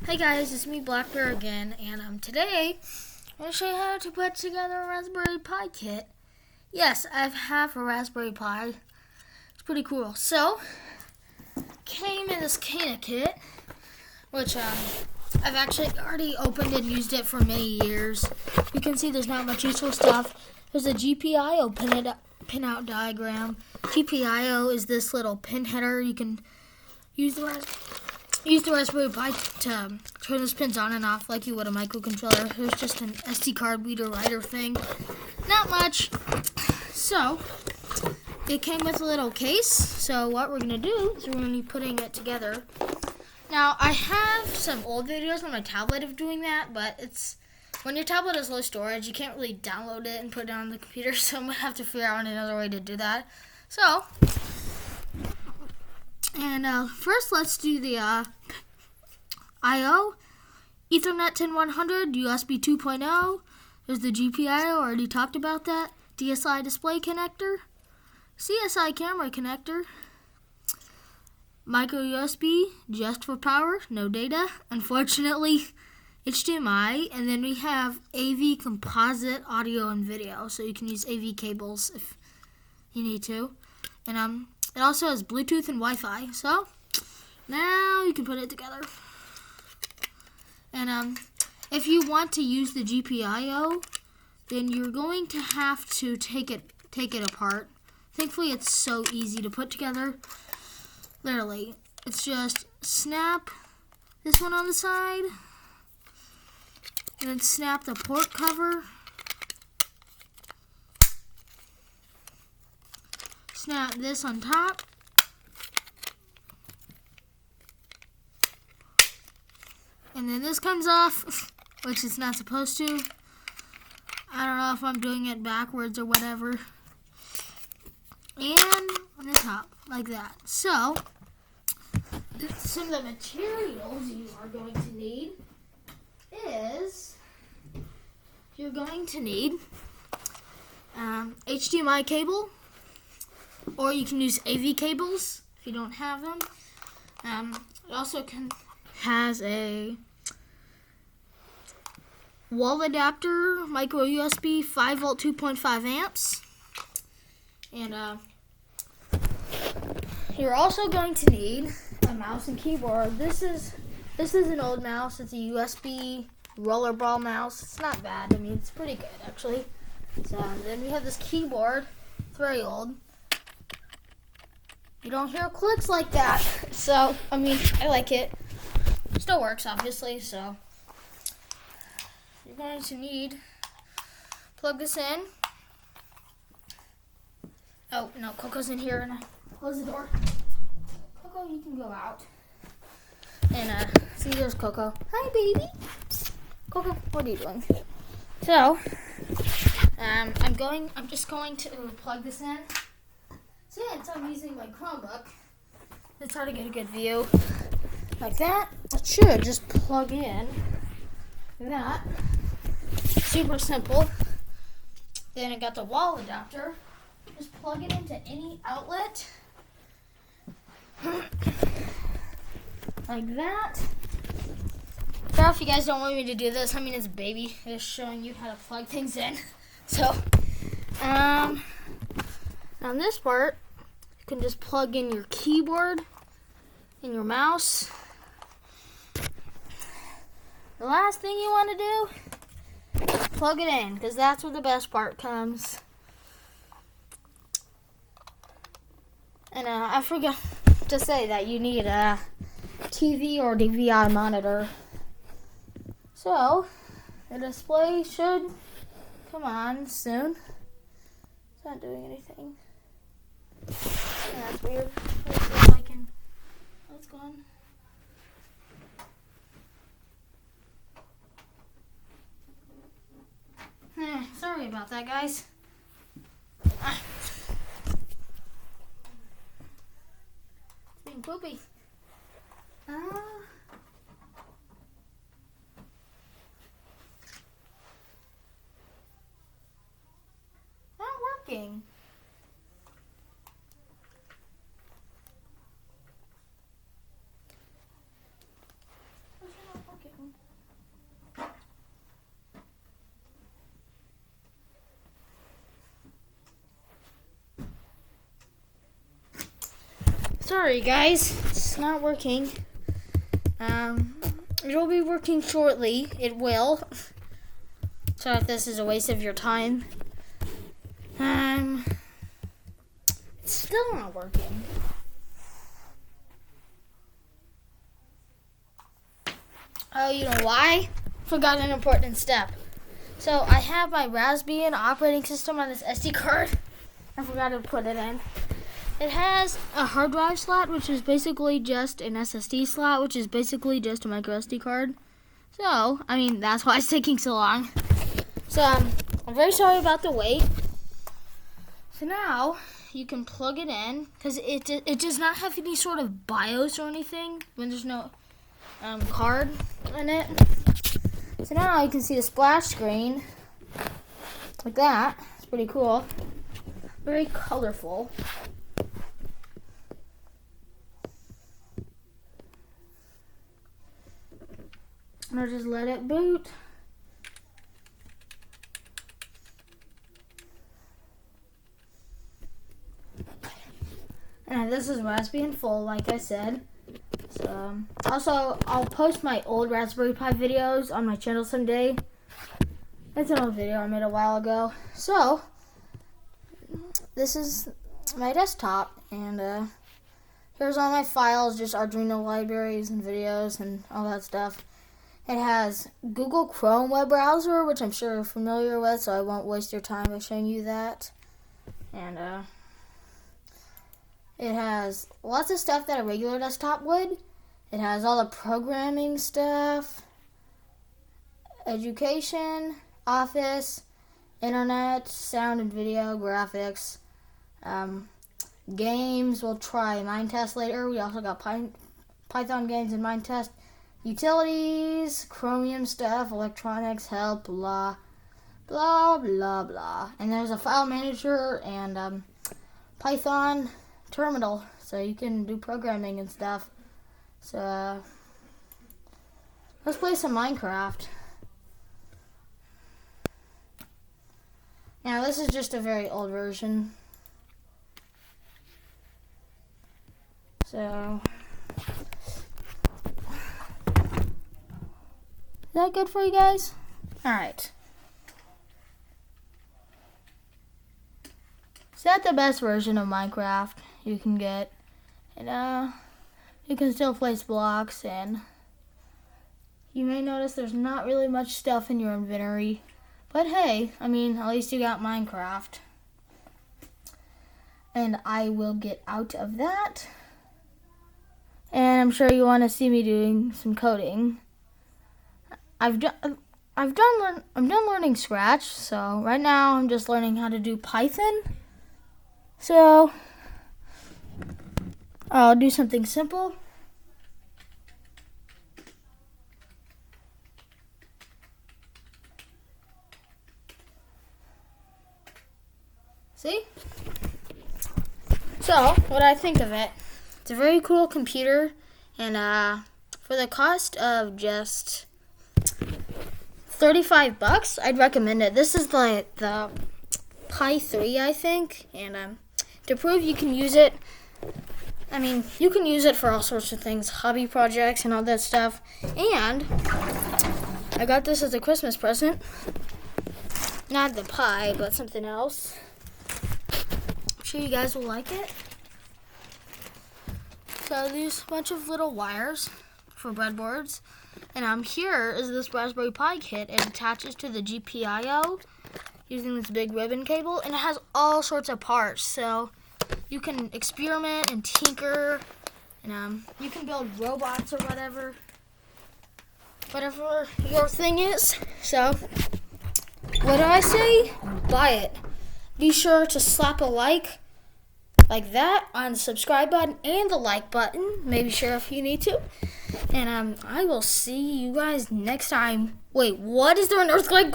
Hey guys, it's me Black Bear again, and today I'm going to show you how to put together a Raspberry Pi kit. Yes, I have a Raspberry Pi. It's pretty cool. So, came in this Kana kit, which I've actually already opened and used it for many years. You can see there's not much useful stuff. There's a GPIO pinout diagram. GPIO is this little pin header. You can use the Raspberry Pi to turn those pins on and off like you would a microcontroller. There's just an SD card reader writer thing. Not much. So, it came with a little case. So what we're going to do is we're going to be putting it together. Now, I have some old videos on my tablet of doing that, but when your tablet has low storage, you can't really download it and put it on the computer, so I'm going to have to figure out another way to do that. So, first let's do the I/O, Ethernet 10100, USB 2.0, there's the GPIO, already talked about that, DSI display connector, CSI camera connector, micro USB, just for power, no data, unfortunately, HDMI, and then we have AV composite audio and video, so you can use AV cables if you need to, and it also has Bluetooth and Wi-Fi, so now you can put it together. And if you want to use the GPIO, then you're going to have to take it apart. Thankfully, it's so easy to put together. Literally, it's just snap this one on the side, and then snap the port cover. Snap this on top. And then this comes off, which it's not supposed to. I don't know if I'm doing it backwards or whatever. And on the top, like that. So, some of the materials you are going to need is, you're going to need HDMI cable, or you can use AV cables if you don't have them. It also has a wall adapter, micro USB, 5 volt, 2.5 amps. And you're also going to need a mouse and keyboard. This is an old mouse. It's a USB rollerball mouse. It's not bad. I mean, it's pretty good actually. So then we have this keyboard. It's very old. You don't hear clicks like that. So, I mean, I like it. Still works, obviously, so you're going to need, plug this in. Oh, no, Coco's in here, and I close the door. Coco, you can go out. And, see, there's Coco. Hi, baby. Coco, what are you doing? So, I'm just going to plug this in. Since I'm using my Chromebook, let's try to get a good view. Like that. It should just plug in. Like that. Super simple. Then I got the wall adapter. Just plug it into any outlet. Like that. Sorry if you guys don't want me to do this. I mean, it's a baby. Just showing you how to plug things in. So, on this part, you can just plug in your keyboard and your mouse. The last thing you want to do is plug it in, because that's where the best part comes. And I forgot to say that you need a TV or DVI monitor. So, the display should come on soon. It's not doing anything. Yeah, that's weird. Let's see if I can. Oh, it's gone. Sorry about that, guys. It's being poopy. Not working. What's not working? Sorry guys, it's not working. It'll be working shortly. It will. So if this is a waste of your time, it's still not working. Oh, you know why? Forgot an important step. So I have my Raspbian operating system on this SD card. I forgot to put it in. It has a hard drive slot, which is basically just an SSD slot, which is basically just a micro SD card. So, I mean, that's why it's taking so long. So, I'm very sorry about the wait. So now, you can plug it in, because it does not have any sort of BIOS or anything, when there's no card in it. So now you can see the splash screen, like that. It's pretty cool. Very colorful. And I'll just let it boot. And this is Raspbian full, like I said. So, also, I'll post my old Raspberry Pi videos on my channel someday. It's an old video I made a while ago. So, this is my desktop, and here's all my files, just Arduino libraries and videos and all that stuff. It has Google Chrome web browser, which I'm sure you're familiar with, so I won't waste your time by showing you that. And it has lots of stuff that a regular desktop would. It has all the programming stuff, education, office, internet, sound and video, graphics, games. We'll try Minetest later. We also got Python games and Minetest. Utilities, Chromium stuff, electronics, help, blah, blah, blah, blah. And there's a file manager and Python terminal, so you can do programming and stuff. So, let's play some Minecraft. Now, this is just a very old version. So, is that good for you guys? Alright. Is that the best version of Minecraft you can get? And you can still place blocks, and you may notice there's not really much stuff in your inventory. But hey, I mean, at least you got Minecraft. And I will get out of that. And I'm sure you want to see me doing some coding. I'm done learning Scratch, so right now I'm just learning how to do Python. So I'll do something simple. See? So, what I think of it, it's a very cool computer, and for the cost of just $35, I'd recommend it. This is the Pi 3, I think, and to prove you can use it, I mean, you can use it for all sorts of things, hobby projects and all that stuff. And I got this as a Christmas present. Not the Pi, but something else. I'm sure you guys will like it. So there's a bunch of little wires for breadboards. And here is this Raspberry Pi kit. It attaches to the GPIO using this big ribbon cable. And it has all sorts of parts. So you can experiment and tinker, and you can build robots or whatever your thing is. So, what do I say? Buy it. Be sure to slap a like that on the subscribe button and the like button. Maybe share if you need to. And I will see you guys next time. Wait, what? Is there an earthquake?